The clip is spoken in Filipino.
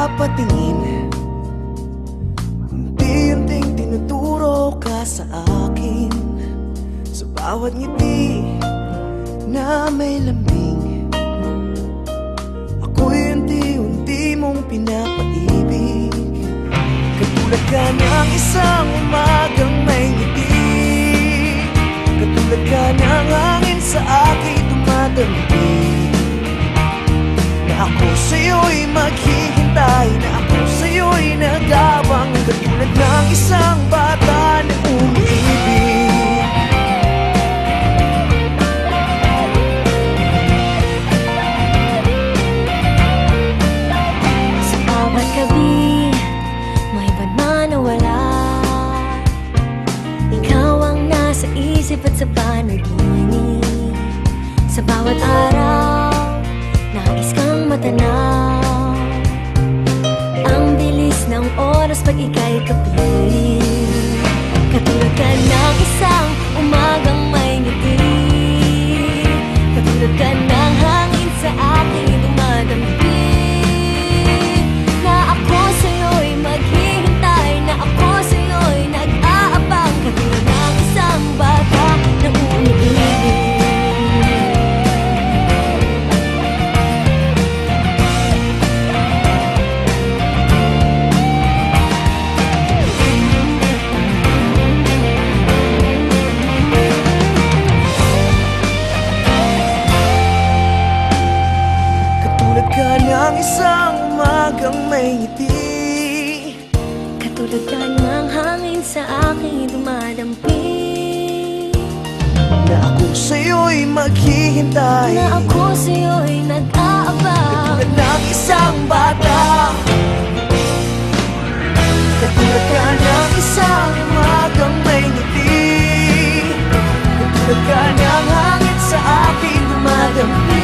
napapatingin, unti-unting tinuturo ka sa akin. Sa bawat ngiti na may lambing, ako'y unti-unti mong pinapaibig. Katulad ka ng isang umagang may ngiti, katulad ka ng hangin sa akin dumadambig. Na ako sa'yo'y maghihintay, na ako sa'yo'y nag-aabang, katulad ng isang bata na umiibig. Sa bawat gabi, may iba't man na wala, ikaw ang nasa isip at sa panaginip. Sa bawat araw, nais kang matanaw, ang bilis ng oras pag ika'y kapiling. Katulad ka ng isang umagang may ngiti, katulad ka ng hangin sa aking dumadambig. Na ako sa'yo'y maghihintay, na ako sa'yo'y nag-aabang, katulad ng isang bata na umiibig. Katulad ka ng isang umagang may ngiti, Katulad ka ng hangin sa aking dumadampi. na ako sa'yo'y maghihintay, Na ako sa'yo'y nag-aabang, katulad ng isang bata. Katulad ka ng isang umagang may ngiti, katulad ka ng hangin sa aking dumadampi.